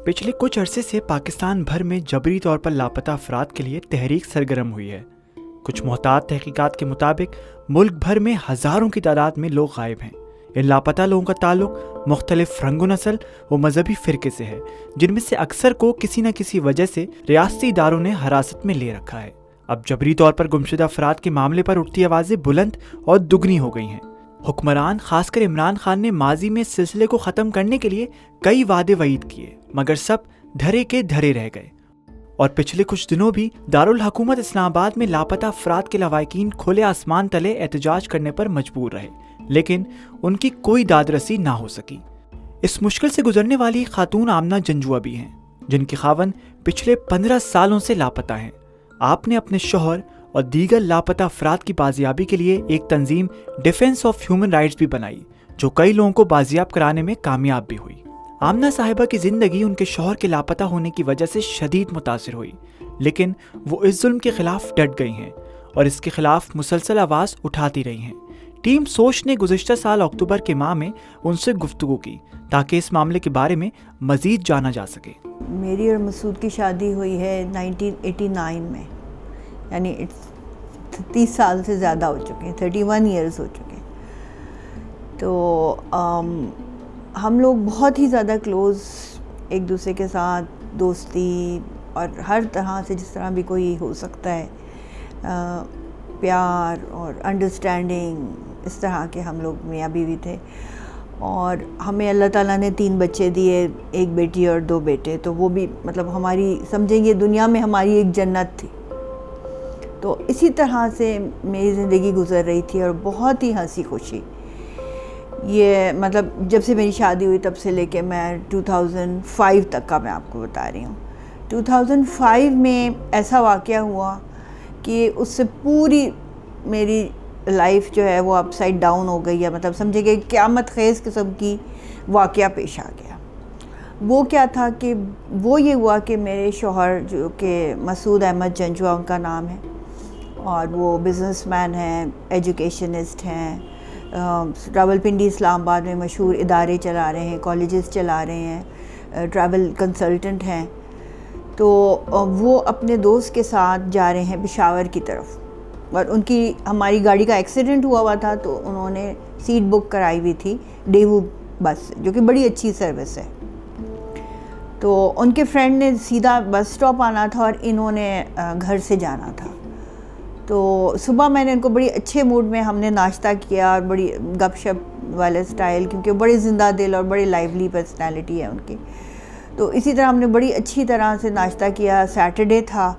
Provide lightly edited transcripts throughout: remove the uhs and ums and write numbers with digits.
پچھلے کچھ عرصے سے پاکستان بھر میں جبری طور پر لاپتہ افراد کے لیے تحریک سرگرم ہوئی ہے۔ کچھ محتاط تحقیقات کے مطابق ملک بھر میں ہزاروں کی تعداد میں لوگ غائب ہیں۔ ان لاپتہ لوگوں کا تعلق مختلف رنگ و نسل و مذہبی فرقے سے ہے، جن میں سے اکثر کو کسی نہ کسی وجہ سے ریاستی اداروں نے حراست میں لے رکھا ہے۔ اب جبری طور پر گمشدہ افراد کے معاملے پر اٹھتی آوازیں بلند اور دگنی ہو گئی ہیں۔ حکمران خاص کر عمران خان نے ماضی میں اس سلسلے کو ختم کرنے کے لیے کئی وعدے وعید کیے، مگر سب دھرے کے دھرے رہ گئے، اور پچھلے کچھ دنوں بھی دارالحکومت اسلام آباد میں لاپتہ افراد کے لواحقین کھلے آسمان تلے احتجاج کرنے پر مجبور رہے، لیکن ان کی کوئی داد رسی نہ ہو سکی۔ اس مشکل سے گزرنے والی خاتون آمنہ جنجوعہ بھی ہیں، جن کے خاوند پچھلے 15 سالوں سے لاپتہ ہیں۔ آپ نے اپنے شوہر اور دیگر لاپتہ افراد کی بازیابی کے لیے ایک تنظیم ڈیفنس آف ہیومن رائٹس بھی بنائی، جو کئی لوگوں کو بازیاب کرانے میں کامیاب بھی ہوئی۔ آمنہ صاحبہ کی زندگی ان کے شوہر کے لاپتہ ہونے کی وجہ سے شدید متاثر ہوئی، لیکن وہ اس ظلم کے خلاف ڈٹ گئی ہیں اور اس کے خلاف مسلسل آواز اٹھاتی رہی ہیں۔ ٹیم سوچ نے گزشتہ سال اکتوبر کے ماہ میں ان سے گفتگو کی تاکہ اس معاملے کے بارے میں مزید جانا جا سکے۔ میری اور مسعود کی شادی ہوئی ہے 1989 میں، یعنی 30 سال سے زیادہ ہو چکے ہیں، 31 ایئرز ہو چکے ہیں۔ تو ہم لوگ بہت ہی زیادہ کلوز ایک دوسرے کے ساتھ، دوستی اور ہر طرح سے جس طرح بھی کوئی ہو سکتا ہے، پیار اور انڈرسٹینڈنگ، اس طرح کے ہم لوگ میاں بیوی تھے۔ اور ہمیں اللہ تعالیٰ نے 3 بچے دیے، ایک بیٹی اور 2 بیٹے، تو وہ بھی مطلب ہماری سمجھیں گے دنیا میں ہماری ایک جنت تھی۔ تو اسی طرح سے میری زندگی گزر رہی تھی اور بہت ہی ہنسی خوشی۔ یہ مطلب جب سے میری شادی ہوئی تب سے لے کے میں 2005 تک کا میں آپ کو بتا رہی ہوں۔ 2005 میں ایسا واقعہ ہوا کہ اس سے پوری میری لائف جو ہے وہ اپ سائڈ ڈاؤن ہو گئی ہے، مطلب سمجھے کہ قیامت خیز قسم کی واقعہ پیش آ گیا۔ وہ کیا تھا کہ وہ یہ ہوا کہ میرے شوہر جو کہ مسعود احمد جنجوعہ ان کا نام ہے، اور وہ بزنس مین ہیں، ایجوکیشنسٹ ہیں، راولپنڈی اسلام آباد میں مشہور ادارے چلا رہے ہیں، کالجز چلا رہے ہیں، ٹریول کنسلٹنٹ ہیں۔ تو وہ اپنے دوست کے ساتھ جا رہے ہیں پشاور کی طرف، اور ان کی ہماری گاڑی کا ایکسیڈنٹ ہوا تھا، تو انہوں نے سیٹ بک کرائی ہوئی تھی ڈیوو بس، جو کہ بڑی اچھی سروس ہے۔ تو ان کے فرینڈ نے سیدھا بس اسٹاپ آنا تھا اور انہوں نے گھر سے جانا تھا۔ تو صبح میں نے ان کو بڑی اچھے موڈ میں ہم نے ناشتہ کیا، اور بڑی گپ شپ والے سٹائل، کیونکہ بڑے زندہ دل اور بڑی لائیولی پرسنالٹی ہے ان کی۔ تو اسی طرح ہم نے بڑی اچھی طرح سے ناشتہ کیا۔ سیٹرڈے تھا،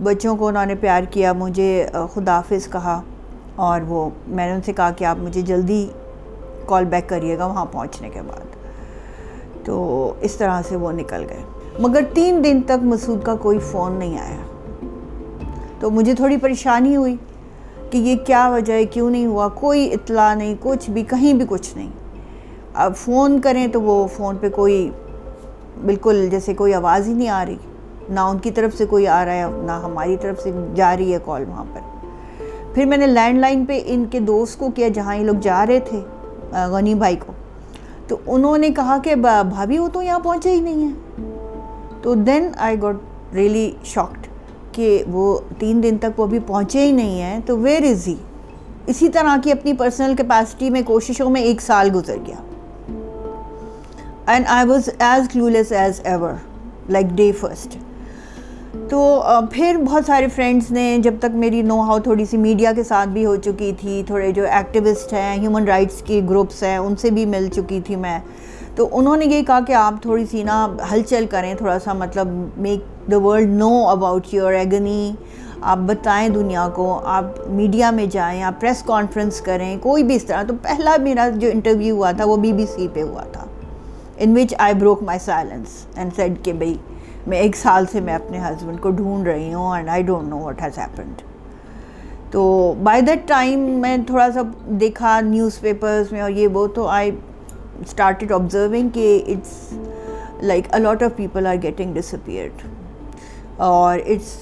بچوں کو انہوں نے پیار کیا، مجھے خدا حافظ کہا، اور وہ میں نے ان سے کہا کہ آپ مجھے جلدی کال بیک کریے گا وہاں پہنچنے کے بعد۔ تو اس طرح سے وہ نکل گئے، مگر 3 دن تک مسعود کا کوئی فون نہیں آیا۔ تو مجھے تھوڑی پریشانی ہوئی کہ یہ کیا وجہ ہے، کیوں نہیں ہوا، کوئی اطلاع نہیں، کچھ بھی، کہیں بھی کچھ نہیں۔ اب فون کریں تو وہ فون پہ کوئی بالکل جیسے کوئی آواز ہی نہیں آ رہی، نہ ان کی طرف سے کوئی آ رہا ہے، نہ ہماری طرف سے جا رہی ہے کال وہاں پر۔ پھر میں نے لینڈ لائن پہ ان کے دوست کو کیا جہاں یہ لوگ جا رہے تھے، غنی بھائی کو، تو انہوں نے کہا کہ بھابھی وہ تو یہاں پہنچے ہی نہیں ہیں۔ تو دین آئی گاٹ ریئلی شاکڈ کہ وہ 3 دن تک وہ بھی پہنچے ہی نہیں ہیں، تو ویئر از ہی۔ اسی طرح کی اپنی پرسنل کیپیسٹی میں کوششوں میں 1 سال گزر گیا، and I was as clueless as ever, like day first. تو پھر بہت سارے فرینڈس نے، جب تک میری نو ہاؤ تھوڑی سی میڈیا کے ساتھ بھی ہو چکی تھی، تھوڑے جو ایکٹیوسٹ ہیں، ہیومن رائٹس کے گروپس ہیں، ان سے بھی مل چکی تھی میں، تو انہوں نے یہ کہا کہ آپ تھوڑی سی نا ہلچل کریں، تھوڑا سا مطلب make the world know about your agony, آپ بتائیں دنیا کو، آپ میڈیا میں جائیں، آپ پریس کانفرنس کریں، کوئی بھی اس طرح۔ تو پہلا میرا جو انٹرویو ہوا تھا وہ BBC پہ ہوا تھا، ان وچ I broke my silence and said کہ بھئی میں 1 سال سے میں اپنے ہسبینڈ کو ڈھونڈ رہی ہوں، and I don't know what has happened. تو بائی دیٹ ٹائم میں تھوڑا سا دیکھا نیوز پیپرز میں اور یہ وہ، تو آئی started observing کہ it's like a lot of people are getting disappeared, اور it's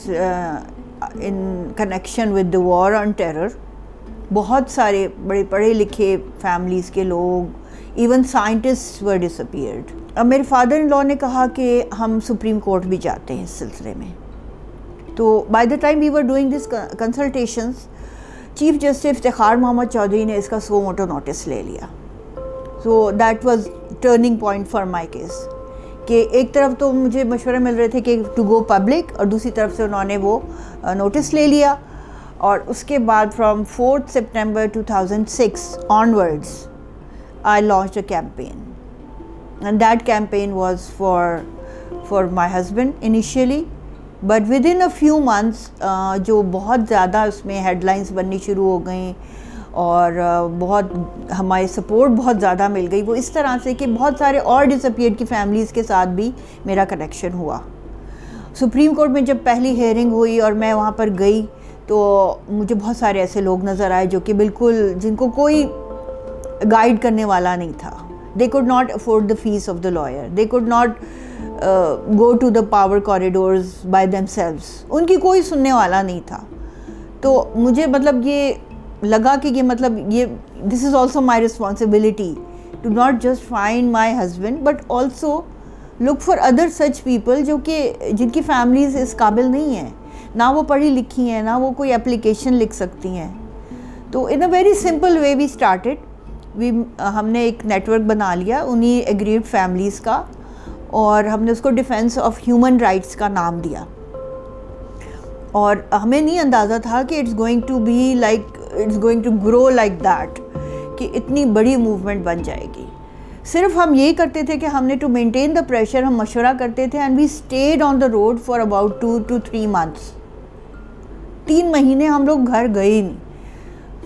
in connection with the war on terror۔ بہت سارے بڑے پڑھے لکھے فیملیز کے لوگ، ایون سائنٹسٹ ور ڈسپیئرڈ. اب میرے فادر ان لا نے کہا کہ ہم سپریم کورٹ بھی جاتے ہیں اس سلسلے میں. تو by the time we were doing this consultations, chief justice Iftikhar Muhammad Chaudhry نے اس کا سو موٹو نوٹس لے لیا. So that was turning point for my case, کہ ایک طرف تو مجھے مشورے مل رہے تھے کہ ٹو گو پبلک, اور دوسری طرف سے انہوں نے وہ نوٹس لے لیا. اور اس کے بعد from 4 September 2006 onwards I launched a campaign, and that campaign was for my husband initially, but within a few months جو بہت زیادہ اس میں ہیڈ لائنس بننی شروع ہو گئیں اور بہت ہماری سپورٹ بہت زیادہ مل گئی, وہ اس طرح سے کہ بہت سارے اور ڈس اپیئرڈ کی فیملیز کے ساتھ بھی میرا کنیکشن ہوا. سپریم کورٹ میں جب پہلی ہیئرنگ ہوئی اور میں وہاں پر گئی تو مجھے بہت سارے ایسے لوگ نظر آئے جو کہ بالکل جن کو کوئی گائیڈ کرنے والا نہیں تھا. They could not afford the fees of the lawyer. They could not go to the power corridors by themselves. ان کی کوئی سننے والا نہیں تھا. تو مجھے مطلب یہ لگا کہ یہ مطلب یہ this is also my responsibility to not just find my husband but also look for other such people جو کہ جن کی فیملیز اس قابل نہیں ہیں, نہ وہ پڑھی لکھی ہیں, نہ وہ کوئی اپلیکیشن لکھ سکتی ہیں. تو in a very simple way we started. ہم نے ایک نیٹ ورک بنا لیا انہی ایگریڈ فیملیز کا, اور ہم نے اس کو ڈیفینس آف ہیومن رائٹس کا نام دیا. اور ہمیں نہیں اندازہ تھا کہ it's going to grow like that, کہ اتنی بڑی موومنٹ بن جائے گی. صرف ہم یہی کرتے تھے کہ ہم نے ٹو مینٹین دا پریشر ہم مشورہ کرتے تھے, and we stayed on the road for about 2 to 3 months. 3 مہینے ہم لوگ گھر گئے ہی نہیں.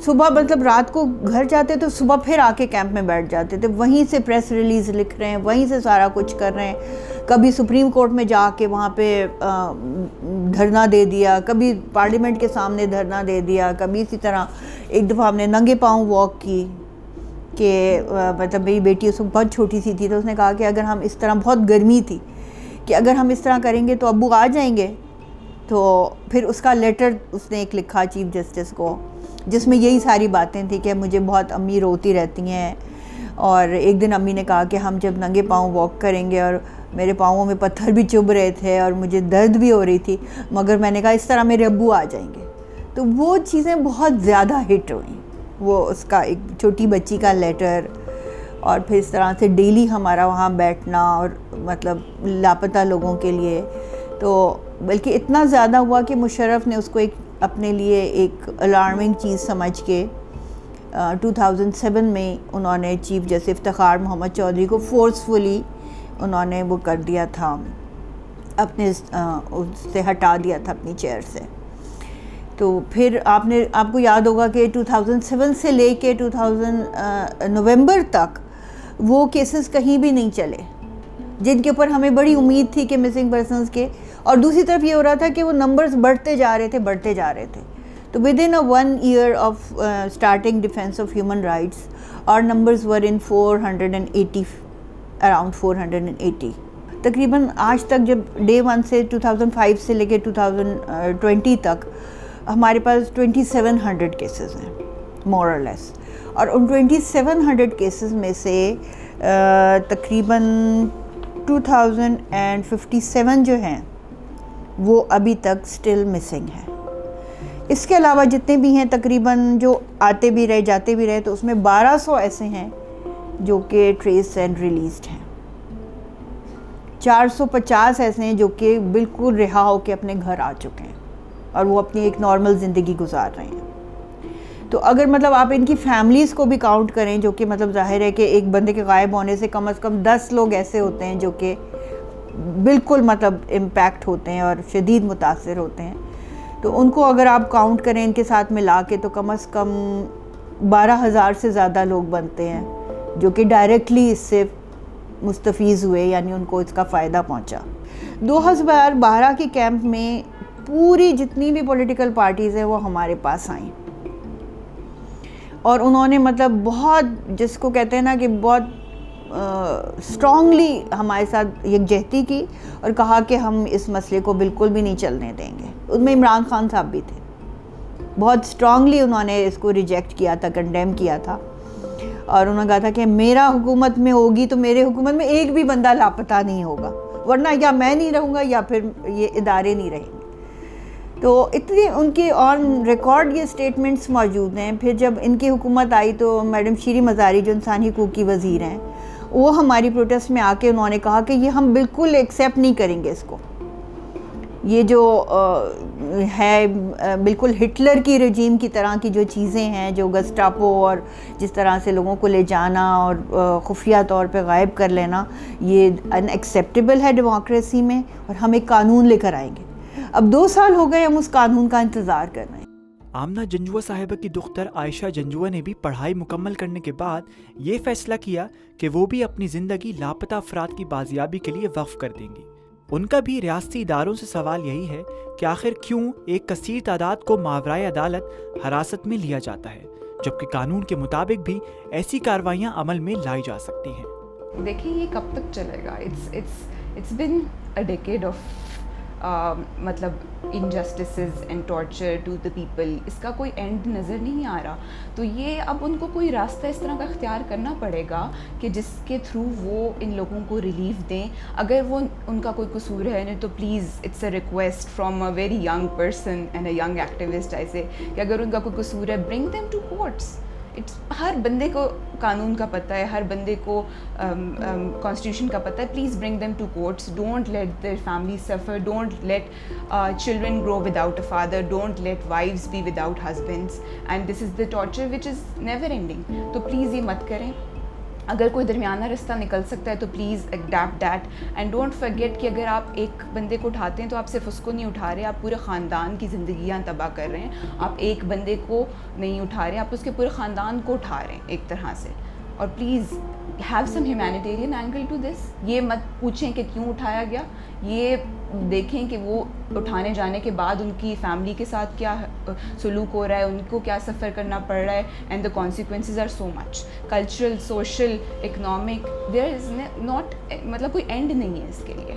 صبح مطلب رات کو گھر جاتے تو صبح پھر آ کے کیمپ میں بیٹھ جاتے تھے, وہیں سے پریس ریلیز لکھ رہے ہیں, وہیں سے سارا کچھ کر رہے ہیں. کبھی سپریم کورٹ میں جا کے وہاں پہ دھرنا دے دیا, کبھی پارلیمنٹ کے سامنے دھرنا دے دیا, کبھی اسی طرح ایک دفعہ ہم نے ننگے پاؤں واک کی کہ مطلب میری بیٹی اس وقت بہت چھوٹی سی تھی, تو اس نے کہا کہ اگر ہم اس طرح, بہت گرمی تھی, کہ اگر ہم اس طرح کریں گے تو ابو آ جائیں گے. تو پھر اس کا لیٹر اس نے ایک لکھا چیف جسٹس کو, جس میں یہی ساری باتیں تھیں کہ مجھے بہت امی روتی رہتی ہیں, اور ایک دن امی نے کہا کہ ہم جب ننگے پاؤں واک کریں گے, اور میرے پاؤں میں پتھر بھی چبھ رہے تھے اور مجھے درد بھی ہو رہی تھی, مگر میں نے کہا اس طرح میرے ابو آ جائیں گے. تو وہ چیزیں بہت زیادہ ہٹ ہوئیں, وہ اس کا ایک چھوٹی بچی کا لیٹر, اور پھر اس طرح سے ڈیلی ہمارا وہاں بیٹھنا, اور مطلب لاپتہ لوگوں کے لیے. تو بلکہ اتنا زیادہ ہوا کہ مشرف نے اس کو ایک اپنے لیے ایک الارمنگ چیز سمجھ کے 2007 میں انہوں نے چیف جسٹس افتخار محمد چودھری کو فورسفلی انہوں نے وہ کر دیا تھا, اپنے اس سے ہٹا دیا تھا اپنی چیئر سے. تو پھر آپ کو یاد ہوگا کہ 2007 سے لے کے 2000 نومبر تک وہ کیسز کہیں بھی نہیں چلے جن کے اوپر ہمیں بڑی امید تھی کہ مسنگ پرسنز کے, اور دوسری طرف یہ ہو رہا تھا کہ وہ نمبرز بڑھتے جا رہے تھے. تو with in 1 year of starting defence of human rights our numbers were in 480, around 480. تقریباً آج تک جب ڈے 1 سے 2005 سے لے کے 2020 تک ہمارے پاس 2700 کیسز ہیں more or less, اور ان 2700 کیسز میں سے تقریباً 2057 جو ہیں وہ ابھی تک سٹل مسنگ ہیں. اس کے علاوہ جتنے بھی ہیں تقریباً جو آتے بھی رہے جاتے بھی رہے, تو اس میں 1200 ایسے ہیں جو کہ ٹریس اینڈ ریلیزڈ ہیں. 450 ایسے ہیں جو کہ بالکل رہا ہو کے اپنے گھر آ چکے ہیں اور وہ اپنی ایک نارمل زندگی گزار رہے ہیں. تو اگر مطلب آپ ان کی فیملیز کو بھی کاؤنٹ کریں, جو کہ مطلب ظاہر ہے کہ ایک بندے کے غائب ہونے سے کم از کم 10 لوگ ایسے ہوتے ہیں جو کہ بالکل مطلب امپیکٹ ہوتے ہیں اور شدید متاثر ہوتے ہیں, تو ان کو اگر آپ کاؤنٹ کریں ان کے ساتھ ملا کے تو کم از کم 12,000 سے زیادہ لوگ بنتے ہیں جو کہ ڈائریکٹلی اس سے مستفیض ہوئے, یعنی ان کو اس کا فائدہ پہنچا. 2012 کے کیمپ میں پوری جتنی بھی پولیٹیکل پارٹیز ہیں وہ ہمارے پاس آئیں, اور انہوں نے مطلب بہت, جس کو کہتے ہیں نا کہ بہت اسٹرانگلی ہمارے ساتھ یکجہتی کی اور کہا کہ ہم اس مسئلے کو بالکل بھی نہیں چلنے دیں گے. ان میں عمران خان صاحب بھی تھے, بہت اسٹرانگلی انہوں نے اس کو ریجیکٹ کیا تھا, کنڈیم کیا تھا. اور انہوں نے کہا تھا کہ میرا حکومت میں ہوگی تو میرے حکومت میں ایک بھی بندہ لاپتہ نہیں ہوگا، ورنہ یا میں نہیں رہوں گا یا پھر یہ ادارے نہیں رہیں گے۔ تو اتنی ان کے آن ریکارڈ یہ اسٹیٹمنٹس موجود ہیں۔ پھر جب ان کی حکومت آئی تو میڈم شیریں مزاری جو انسانی حقوق کی وزیر ہیں، وہ ہماری پروٹیسٹ میں آ کے انہوں نے کہا کہ یہ ہم بالکل ایکسیپٹ نہیں کریں گے اس کو، یہ جو ہے بالکل ہٹلر کی رجیم کی طرح کی جو چیزیں ہیں، جو گسٹاپو اور جس طرح سے لوگوں کو لے جانا اور خفیہ طور پہ غائب کر لینا، یہ ان ایکسیپٹیبل ہے ڈیموکریسی میں، اور ہم ایک قانون لے کر آئیں گے۔ اب 2 سال ہو گئے ہم اس قانون کا انتظار کر رہے ہیں۔ آمنہ جنجوعہ صاحبہ کی دختر عائشہ جنجوعہ نے بھی پڑھائی مکمل کرنے کے بعد یہ فیصلہ کیا کہ وہ بھی اپنی زندگی لاپتہ افراد کی بازیابی کے لیے وقف کر دیں گی۔ ان کا بھی ریاستی اداروں سے سوال یہی ہے کہ آخر کیوں ایک کثیر تعداد کو ماورائے عدالت حراست میں لیا جاتا ہے، جبکہ قانون کے مطابق بھی ایسی کارروائیاں عمل میں لائی جا سکتی ہیں۔ دیکھیں یہ کب تک چلے گا؟ it's been a decade of مطلب injustices and torture to the people, اس کا کوئی اینڈ نظر نہیں آ رہا۔ تو یہ اب ان کو کوئی راستہ اس طرح کا اختیار کرنا پڑے گا کہ جس کے تھرو وہ ان لوگوں کو ریلیف دیں۔ اگر وہ ان کا کوئی قصور ہے نہیں تو please it's a request from a very young person and a young activist ایسے کہ اگر ان کا کوئی قصور ہے برنگ دیم ٹو کورٹس۔ ہر بندے کو قانون کا پتہ ہے، ہر بندے کو کانسٹیٹیوشن کا پتہ ہے۔ Please bring them to courts, don't let their family suffer, don't let children grow without a father, don't let wives be without husbands, and this is the torture which is never ending. تو please یہ مت کریں۔ اگر کوئی درمیانہ رستہ نکل سکتا ہے تو please adapt that, and don't forget کہ اگر آپ ایک بندے کو اٹھاتے ہیں تو آپ صرف اس کو نہیں اٹھا رہے، آپ پورے خاندان کی زندگیاں تباہ کر رہے ہیں۔ آپ ایک بندے کو نہیں اٹھا رہے، آپ اس کے پورے خاندان کو اٹھا رہے ہیں ایک طرح سے۔ اور please have some humanitarian angle to this. یہ مت پوچھیں کہ کیوں اٹھایا گیا، یہ دیکھیں کہ وہ اٹھانے جانے کے بعد ان کی فیملی کے ساتھ کیا سلوک ہو رہا ہے، ان کو کیا سفر کرنا پڑ رہا ہے، and the consequences are so much cultural, social, economic, there is not, مطلب کوئی اینڈ نہیں ہے اس کے لیے۔